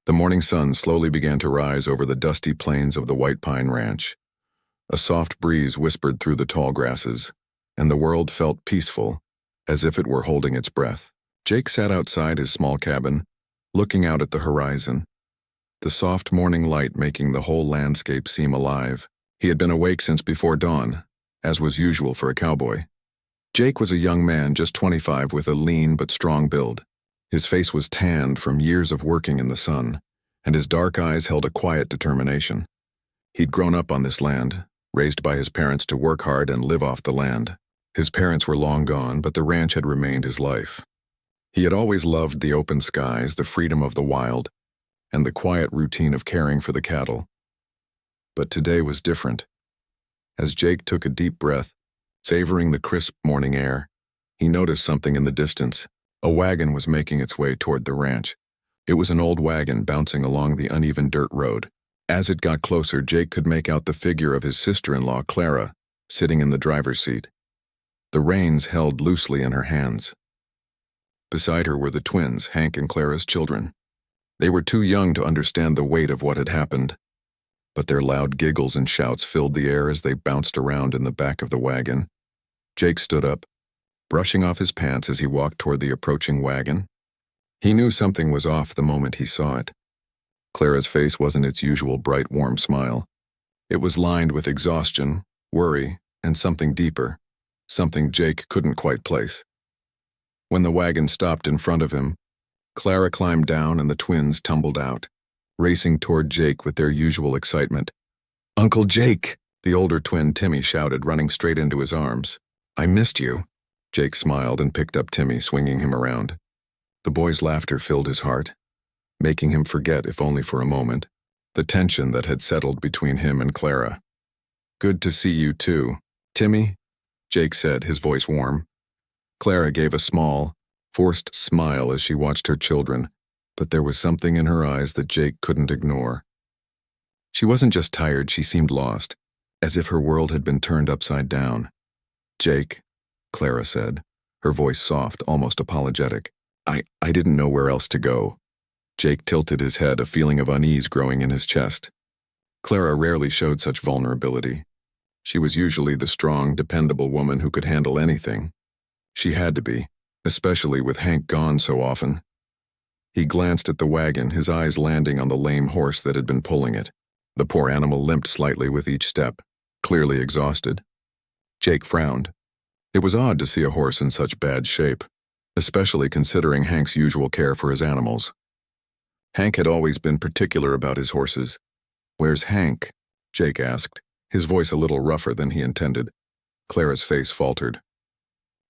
The morning sun slowly began to rise over the dusty plains of the White Pine Ranch. A soft breeze whispered through the tall grasses, and the world felt peaceful, as if it were holding its breath. Jake sat outside his small cabin, looking out at the horizon, the soft morning light making the whole landscape seem alive. He had been awake since before dawn, as was usual for a cowboy. Jake was a young man just 25 with a lean but strong build. His face was tanned from years of working in the sun, and his dark eyes held a quiet determination. He'd grown up on this land, raised by his parents to work hard and live off the land. His parents were long gone, but the ranch had remained his life. He had always loved the open skies, the freedom of the wild, and the quiet routine of caring for the cattle. But today was different. As Jake took a deep breath, savoring the crisp morning air, he noticed something in the distance. A wagon was making its way toward the ranch. It was an old wagon bouncing along the uneven dirt road. As it got closer, Jake could make out the figure of his sister-in-law, Clara, sitting in the driver's seat, the reins held loosely in her hands. Beside her were the twins, Hank and Clara's children. They were too young to understand the weight of what had happened, but their loud giggles and shouts filled the air as they bounced around in the back of the wagon. Jake stood up, brushing off his pants as he walked toward the approaching wagon. He knew something was off the moment he saw it. Clara's face wasn't its usual bright, warm smile. It was lined with exhaustion, worry, and something deeper, something Jake couldn't quite place. When the wagon stopped in front of him, Clara climbed down and the twins tumbled out, racing toward Jake with their usual excitement. "Uncle Jake!" the older twin Timmy shouted, running straight into his arms. "I missed you." Jake smiled and picked up Timmy, swinging him around. The boy's laughter filled his heart, making him forget, if only for a moment, the tension that had settled between him and Clara. "Good to see you too, Timmy," Jake said, his voice warm. Clara gave a small, forced smile as she watched her children, but there was something in her eyes that Jake couldn't ignore. She wasn't just tired, she seemed lost, as if her world had been turned upside down. "Jake," Clara said, her voice soft, almost apologetic. I didn't know where else to go." Jake tilted his head, a feeling of unease growing in his chest. Clara rarely showed such vulnerability. She was usually the strong, dependable woman who could handle anything. She had to be, especially with Hank gone so often. He glanced at the wagon, his eyes landing on the lame horse that had been pulling it. The poor animal limped slightly with each step, clearly exhausted. Jake frowned. It was odd to see a horse in such bad shape, especially considering Hank's usual care for his animals. Hank had always been particular about his horses. "Where's Hank?" Jake asked, his voice a little rougher than he intended. Clara's face faltered.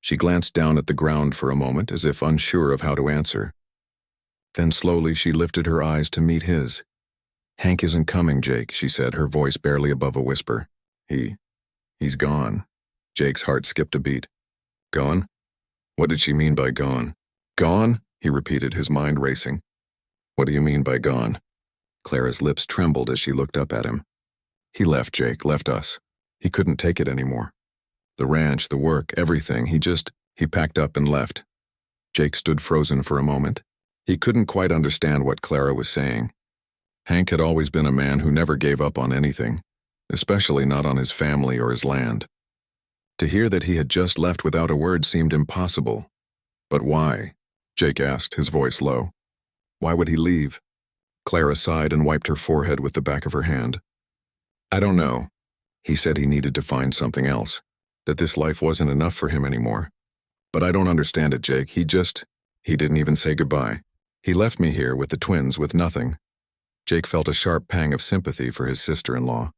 She glanced down at the ground for a moment, as if unsure of how to answer. Then slowly she lifted her eyes to meet his. "Hank isn't coming, Jake," she said, her voice barely above a whisper. He's gone." Jake's heart skipped a beat. "Gone? What did she mean by gone?" "Gone?" he repeated, his mind racing. "What do you mean by gone?" Clara's lips trembled as she looked up at him. "He left, Jake, left us. He couldn't take it anymore. The ranch, the work, everything, he packed up and left." Jake stood frozen for a moment. He couldn't quite understand what Clara was saying. Hank had always been a man who never gave up on anything, especially not on his family or his land. To hear that he had just left without a word seemed impossible. "But why?" Jake asked, his voice low. "Why would he leave?" Clara sighed and wiped her forehead with the back of her hand. "I don't know. He said he needed to find something else, that this life wasn't enough for him anymore. But I don't understand it, Jake. He didn't even say goodbye. He left me here with the twins with nothing." Jake felt a sharp pang of sympathy for his sister-in-law.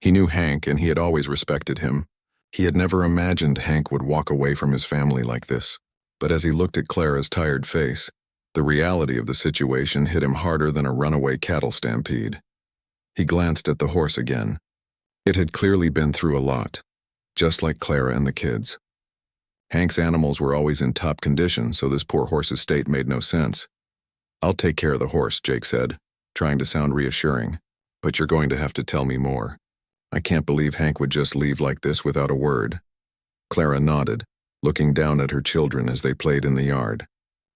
He knew Hank, and he had always respected him. He had never imagined Hank would walk away from his family like this. But as he looked at Clara's tired face, the reality of the situation hit him harder than a runaway cattle stampede. He glanced at the horse again. It had clearly been through a lot, just like Clara and the kids. Hank's animals were always in top condition, so this poor horse's state made no sense. "I'll take care of the horse," Jake said, trying to sound reassuring. "But you're going to have to tell me more. I can't believe Hank would just leave like this without a word." Clara nodded, looking down at her children as they played in the yard.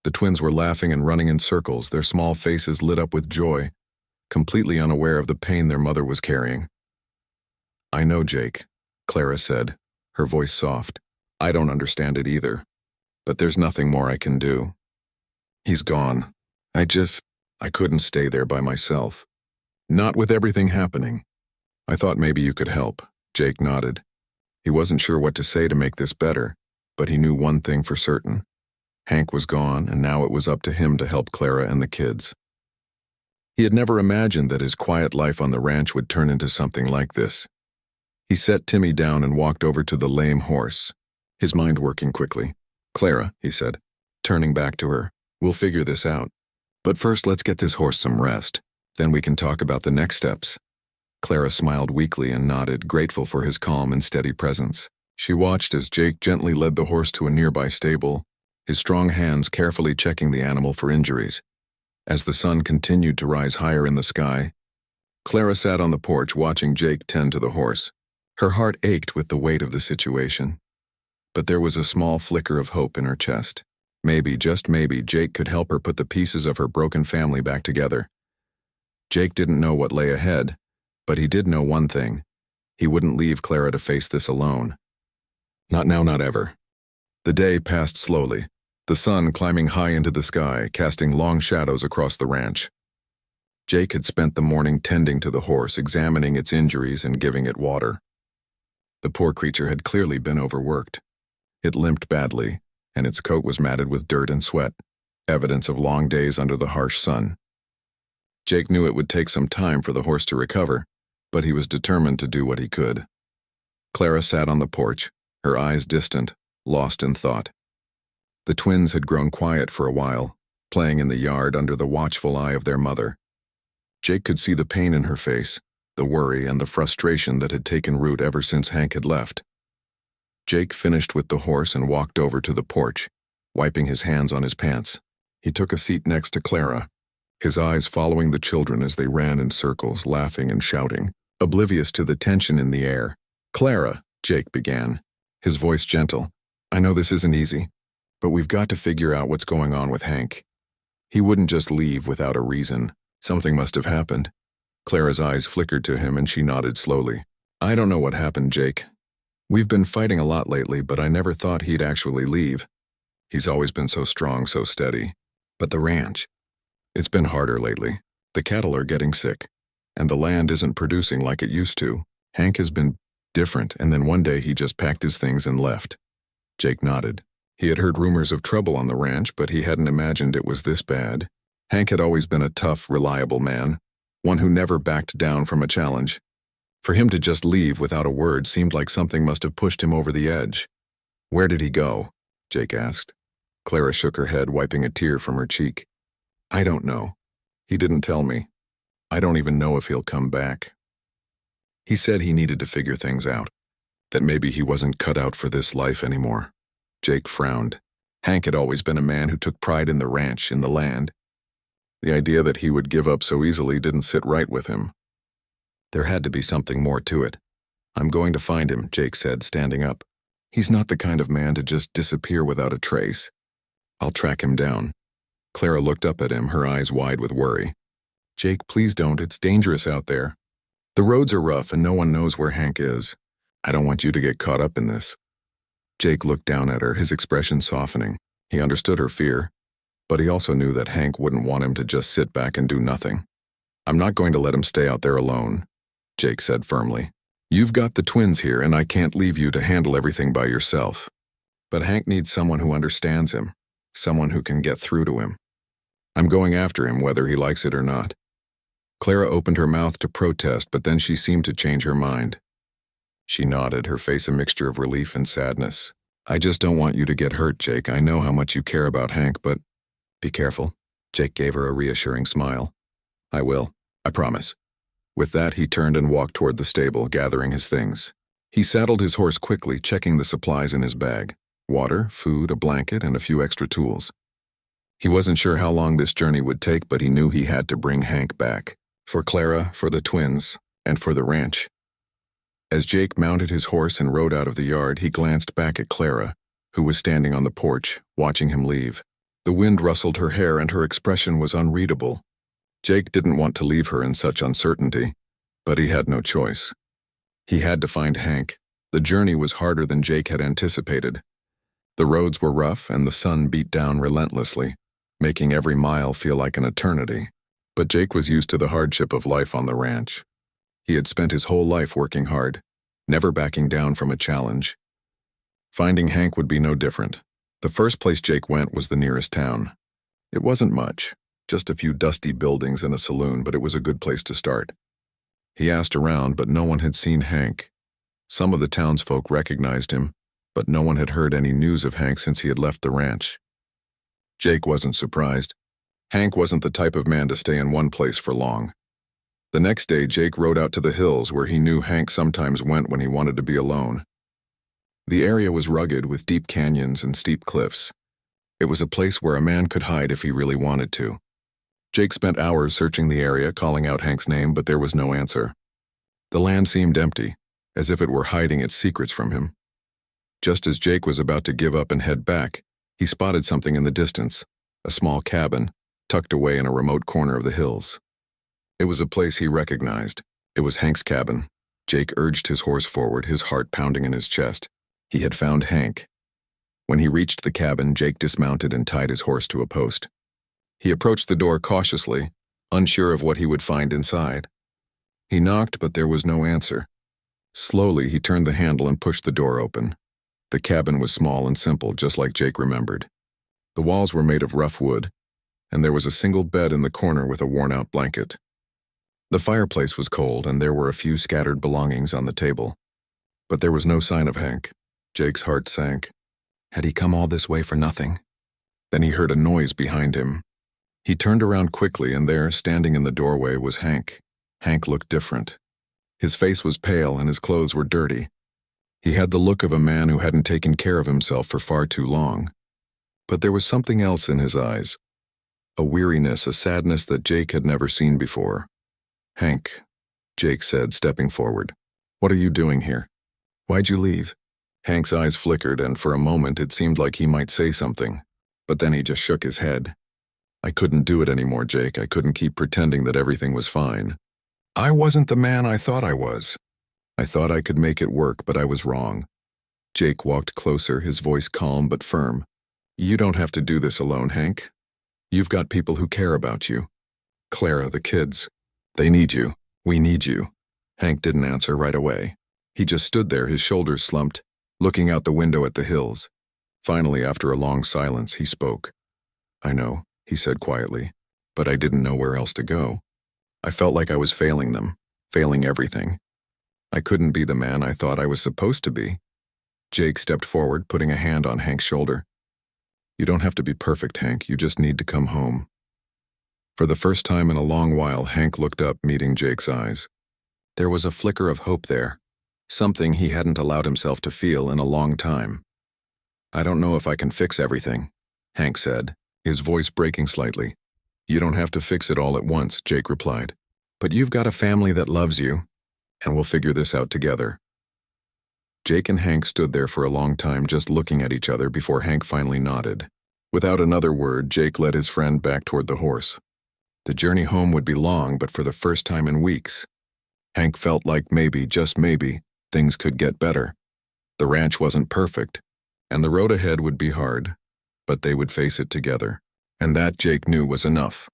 The twins were laughing and running in circles, their small faces lit up with joy, completely unaware of the pain their mother was carrying. "I know, Jake," Clara said, her voice soft. "I don't understand it either, but there's nothing more I can do. He's gone. I couldn't stay there by myself. Not with everything happening. I thought maybe you could help." Jake nodded. He wasn't sure what to say to make this better, but he knew one thing for certain. Hank was gone, and now it was up to him to help Clara and the kids. He had never imagined that his quiet life on the ranch would turn into something like this. He set Timmy down and walked over to the lame horse, his mind working quickly. "Clara," he said, turning back to her, "we'll figure this out. But first, let's get this horse some rest. Then we can talk about the next steps." Clara smiled weakly and nodded, grateful for his calm and steady presence. She watched as Jake gently led the horse to a nearby stable, his strong hands carefully checking the animal for injuries. As the sun continued to rise higher in the sky, Clara sat on the porch watching Jake tend to the horse. Her heart ached with the weight of the situation, but there was a small flicker of hope in her chest. Maybe, just maybe, Jake could help her put the pieces of her broken family back together. Jake didn't know what lay ahead, but he did know one thing. He wouldn't leave Clara to face this alone. Not now, not ever. The day passed slowly, the sun climbing high into the sky, casting long shadows across the ranch. Jake had spent the morning tending to the horse, examining its injuries and giving it water. The poor creature had clearly been overworked. It limped badly, and its coat was matted with dirt and sweat, evidence of long days under the harsh sun. Jake knew it would take some time for the horse to recover, but he was determined to do what he could. Clara sat on the porch, her eyes distant, lost in thought. The twins had grown quiet for a while, playing in the yard under the watchful eye of their mother. Jake could see the pain in her face, the worry and the frustration that had taken root ever since Hank had left. Jake finished with the horse and walked over to the porch, wiping his hands on his pants. He took a seat next to Clara, his eyes following the children as they ran in circles, laughing and shouting, oblivious to the tension in the air. "Clara," Jake began, his voice gentle, "I know this isn't easy, but we've got to figure out what's going on with Hank. He wouldn't just leave without a reason. Something must have happened." Clara's eyes flickered to him and she nodded slowly. "I don't know what happened, Jake. We've been fighting a lot lately, but I never thought he'd actually leave. He's always been so strong, so steady. But the ranch, it's been harder lately. The cattle are getting sick, and the land isn't producing like it used to. Hank has been different, and then one day he just packed his things and left." Jake nodded. He had heard rumors of trouble on the ranch, but he hadn't imagined it was this bad. Hank had always been a tough, reliable man, one who never backed down from a challenge. For him to just leave without a word seemed like something must have pushed him over the edge. "Where did he go?" Jake asked. Clara shook her head, wiping a tear from her cheek. "I don't know. He didn't tell me. I don't even know if he'll come back. He said he needed to figure things out, that maybe he wasn't cut out for this life anymore." Jake frowned. Hank had always been a man who took pride in the ranch, in the land. The idea that he would give up so easily didn't sit right with him. There had to be something more to it. "I'm going to find him," Jake said, standing up. "He's not the kind of man to just disappear without a trace. I'll track him down." Clara looked up at him, her eyes wide with worry. "Jake, please don't. It's dangerous out there. The roads are rough and no one knows where Hank is. I don't want you to get caught up in this." Jake looked down at her, his expression softening. He understood her fear, but he also knew that Hank wouldn't want him to just sit back and do nothing. "I'm not going to let him stay out there alone," Jake said firmly. "You've got the twins here, and I can't leave you to handle everything by yourself. But Hank needs someone who understands him, someone who can get through to him. I'm going after him whether he likes it or not." Clara opened her mouth to protest, but then she seemed to change her mind. She nodded, her face a mixture of relief and sadness. "I just don't want you to get hurt, Jake. I know how much you care about Hank, but be careful." Jake gave her a reassuring smile. "I will. I promise." With that, he turned and walked toward the stable, gathering his things. He saddled his horse quickly, checking the supplies in his bag: water, food, a blanket, and a few extra tools. He wasn't sure how long this journey would take, but he knew he had to bring Hank back. For Clara, for the twins, and for the ranch. As Jake mounted his horse and rode out of the yard, he glanced back at Clara, who was standing on the porch, watching him leave. The wind rustled her hair and her expression was unreadable. Jake didn't want to leave her in such uncertainty, but he had no choice. He had to find Hank. The journey was harder than Jake had anticipated. The roads were rough and the sun beat down relentlessly, making every mile feel like an eternity. But Jake was used to the hardship of life on the ranch. He had spent his whole life working hard, never backing down from a challenge. Finding Hank would be no different. The first place Jake went was the nearest town. It wasn't much, just a few dusty buildings and a saloon, but it was a good place to start. He asked around, but no one had seen Hank. Some of the townsfolk recognized him, but no one had heard any news of Hank since he had left the ranch. Jake wasn't surprised. Hank wasn't the type of man to stay in one place for long. The next day, Jake rode out to the hills where he knew Hank sometimes went when he wanted to be alone. The area was rugged with deep canyons and steep cliffs. It was a place where a man could hide if he really wanted to. Jake spent hours searching the area, calling out Hank's name, but there was no answer. The land seemed empty, as if it were hiding its secrets from him. Just as Jake was about to give up and head back, he spotted something in the distance, a small cabin, tucked away in a remote corner of the hills. It was a place he recognized. It was Hank's cabin. Jake urged his horse forward, his heart pounding in his chest. He had found Hank. When he reached the cabin, Jake dismounted and tied his horse to a post. He approached the door cautiously, unsure of what he would find inside. He knocked, but there was no answer. Slowly, he turned the handle and pushed the door open. The cabin was small and simple, just like Jake remembered. The walls were made of rough wood, and there was a single bed in the corner with a worn-out blanket. The fireplace was cold, and there were a few scattered belongings on the table. But there was no sign of Hank. Jake's heart sank. Had he come all this way for nothing? Then he heard a noise behind him. He turned around quickly, and there, standing in the doorway, was Hank. Hank looked different. His face was pale, and his clothes were dirty. He had the look of a man who hadn't taken care of himself for far too long. But there was something else in his eyes. A weariness, a sadness that Jake had never seen before. "Hank," Jake said, stepping forward. "What are you doing here? Why'd you leave?" Hank's eyes flickered, and for a moment it seemed like he might say something. But then he just shook his head. "I couldn't do it anymore, Jake. I couldn't keep pretending that everything was fine. I wasn't the man I thought I was. I thought I could make it work, but I was wrong." Jake walked closer, his voice calm but firm. "You don't have to do this alone, Hank. You've got people who care about you. Clara, the kids. They need you. We need you." Hank didn't answer right away. He just stood there, his shoulders slumped, looking out the window at the hills. Finally, after a long silence, he spoke. "I know," he said quietly, "but I didn't know where else to go. I felt like I was failing them, failing everything. I couldn't be the man I thought I was supposed to be." Jake stepped forward, putting a hand on Hank's shoulder. "You don't have to be perfect, Hank. You just need to come home." For the first time in a long while, Hank looked up, meeting Jake's eyes. There was a flicker of hope there, something he hadn't allowed himself to feel in a long time. "I don't know if I can fix everything," Hank said, his voice breaking slightly. "You don't have to fix it all at once," Jake replied. "But you've got a family that loves you, and we'll figure this out together." Jake and Hank stood there for a long time, just looking at each other before Hank finally nodded. Without another word, Jake led his friend back toward the horse. The journey home would be long, but for the first time in weeks, Hank felt like maybe, just maybe, things could get better. The ranch wasn't perfect, and the road ahead would be hard, but they would face it together. And that, Jake knew, was enough.